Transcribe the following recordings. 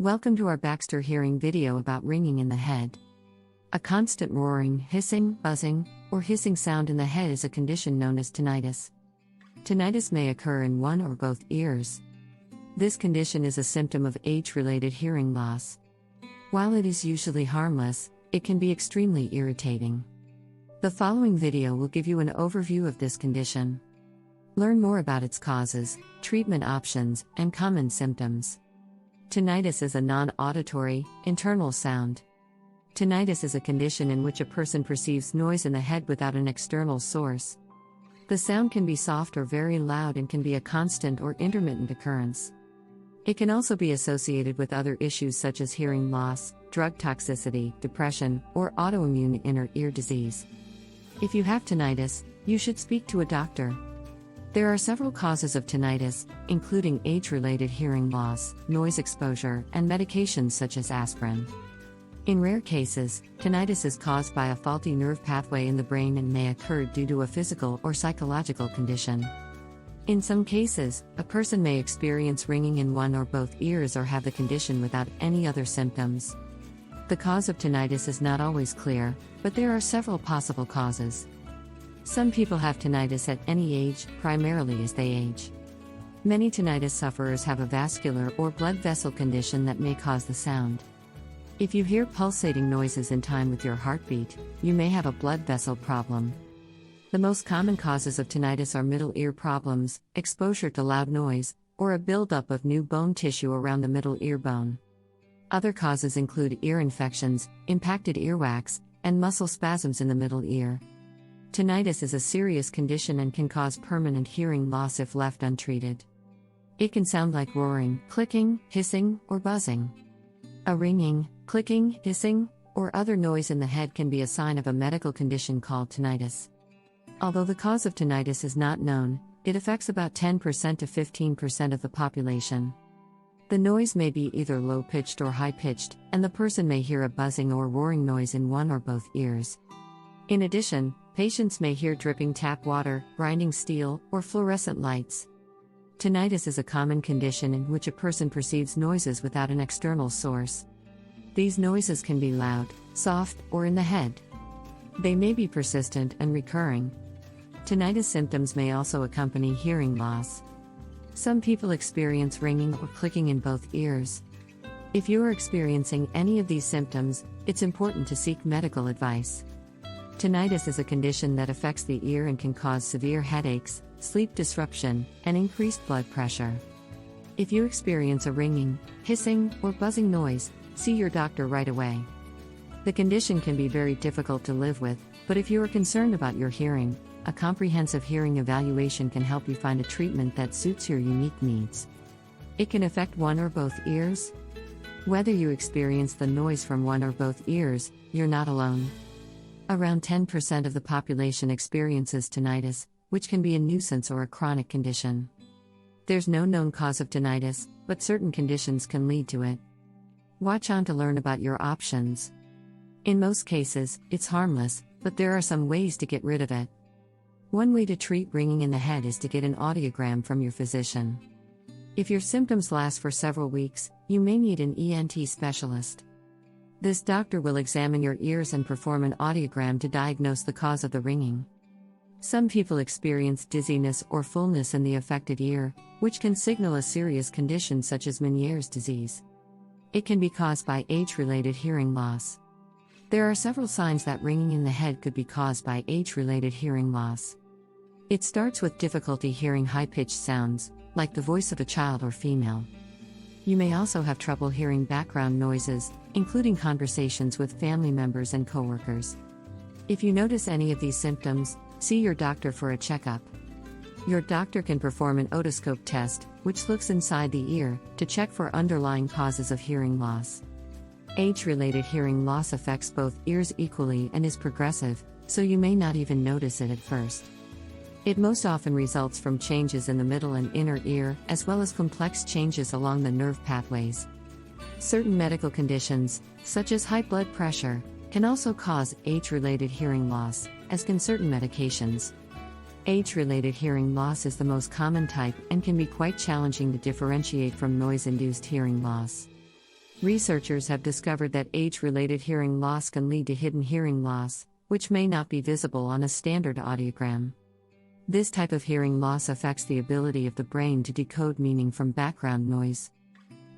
Welcome to our Baxter hearing video about ringing in the head. A constant roaring, hissing, buzzing, or hissing sound in the head is a condition known as tinnitus. Tinnitus may occur in one or both ears. This condition is a symptom of age-related hearing loss. While it is usually harmless, it can be extremely irritating. The following video will give you an overview of this condition. Learn more about its causes, treatment options, and common symptoms. Tinnitus is a non-auditory, internal sound. Tinnitus is a condition in which a person perceives noise in the head without an external source. The sound can be soft or very loud and can be a constant or intermittent occurrence. It can also be associated with other issues such as hearing loss, drug toxicity, depression, or autoimmune inner ear disease. If you have tinnitus, you should speak to a doctor. There are several causes of tinnitus, including age-related hearing loss, noise exposure, and medications such as aspirin. In rare cases, tinnitus is caused by a faulty nerve pathway in the brain and may occur due to a physical or psychological condition. In some cases, a person may experience ringing in one or both ears or have the condition without any other symptoms. The cause of tinnitus is not always clear, but there are several possible causes. Some people have tinnitus at any age, primarily as they age. Many tinnitus sufferers have a vascular or blood vessel condition that may cause the sound. If you hear pulsating noises in time with your heartbeat, you may have a blood vessel problem. The most common causes of tinnitus are middle ear problems, exposure to loud noise, or a buildup of new bone tissue around the middle ear bone. Other causes include ear infections, impacted earwax, and muscle spasms in the middle ear. Tinnitus is a serious condition and can cause permanent hearing loss if left untreated. It can sound like roaring, clicking, hissing, or buzzing. A ringing, clicking, hissing, or other noise in the head can be a sign of a medical condition called tinnitus. Although the cause of tinnitus is not known, it affects about 10% to 15% of the population. The noise may be either low-pitched or high-pitched, and the person may hear a buzzing or roaring noise in one or both ears. In addition, patients may hear dripping tap water, grinding steel, or fluorescent lights. Tinnitus is a common condition in which a person perceives noises without an external source. These noises can be loud, soft, or in the head. They may be persistent and recurring. Tinnitus symptoms may also accompany hearing loss. Some people experience ringing or clicking in both ears. If you are experiencing any of these symptoms, it's important to seek medical advice. Tinnitus is a condition that affects the ear and can cause severe headaches, sleep disruption, and increased blood pressure. If you experience a ringing, hissing, or buzzing noise, see your doctor right away. The condition can be very difficult to live with, but if you are concerned about your hearing, a comprehensive hearing evaluation can help you find a treatment that suits your unique needs. It can affect one or both ears. Whether you experience the noise from one or both ears, you're not alone. Around 10% of the population experiences tinnitus, which can be a nuisance or a chronic condition. There's no known cause of tinnitus, but certain conditions can lead to it. Watch on to learn about your options. In most cases, it's harmless, but there are some ways to get rid of it. One way to treat ringing in the head is to get an audiogram from your physician. If your symptoms last for several weeks, you may need an ENT specialist. This doctor will examine your ears and perform an audiogram to diagnose the cause of the ringing. Some people experience dizziness or fullness in the affected ear, which can signal a serious condition such as Meniere's disease. It can be caused by age-related hearing loss. There are several signs that ringing in the head could be caused by age-related hearing loss. It starts with difficulty hearing high-pitched sounds, like the voice of a child or female. You may also have trouble hearing background noises, including conversations with family members and coworkers. If you notice any of these symptoms, see your doctor for a checkup. Your doctor can perform an otoscope test, which looks inside the ear, to check for underlying causes of hearing loss. Age-related hearing loss affects both ears equally and is progressive, so you may not even notice it at first. It most often results from changes in the middle and inner ear, as well as complex changes along the nerve pathways. Certain medical conditions, such as high blood pressure, can also cause age-related hearing loss, as can certain medications. Age-related hearing loss is the most common type and can be quite challenging to differentiate from noise-induced hearing loss. Researchers have discovered that age-related hearing loss can lead to hidden hearing loss, which may not be visible on a standard audiogram. This type of hearing loss affects the ability of the brain to decode meaning from background noise.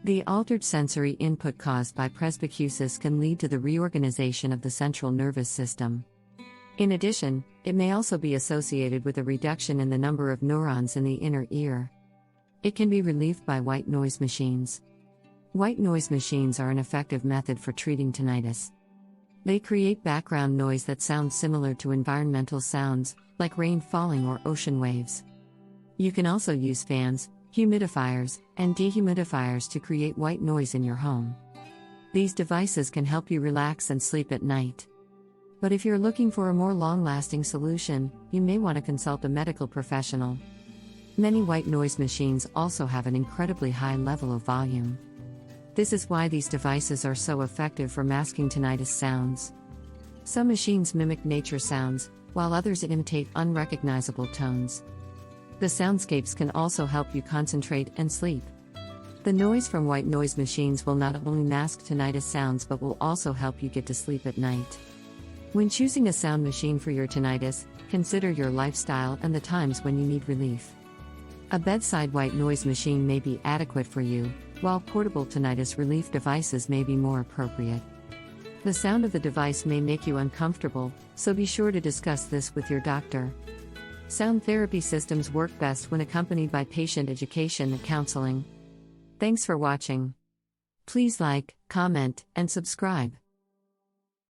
The altered sensory input caused by presbycusis can lead to the reorganization of the central nervous system. In addition, it may also be associated with a reduction in the number of neurons in the inner ear. It can be relieved by white noise machines. White noise machines are an effective method for treating tinnitus. They create background noise that sounds similar to environmental sounds, like rain falling or ocean waves. You can also use fans, humidifiers, and dehumidifiers to create white noise in your home. These devices can help you relax and sleep at night. But if you're looking for a more long-lasting solution, you may want to consult a medical professional. Many white noise machines also have an incredibly high level of volume. This is why these devices are so effective for masking tinnitus sounds. Some machines mimic nature sounds, while others imitate unrecognizable tones. The soundscapes can also help you concentrate and sleep. The noise from white noise machines will not only mask tinnitus sounds but will also help you get to sleep at night. When choosing a sound machine for your tinnitus, consider your lifestyle and the times when you need relief. A bedside white noise machine may be adequate for you, while portable tinnitus relief devices may be more appropriate. The sound of the device may make you uncomfortable, so be sure to discuss this with your doctor. Sound therapy systems work best when accompanied by patient education and counseling. Thanks for watching. Please like, comment, and subscribe.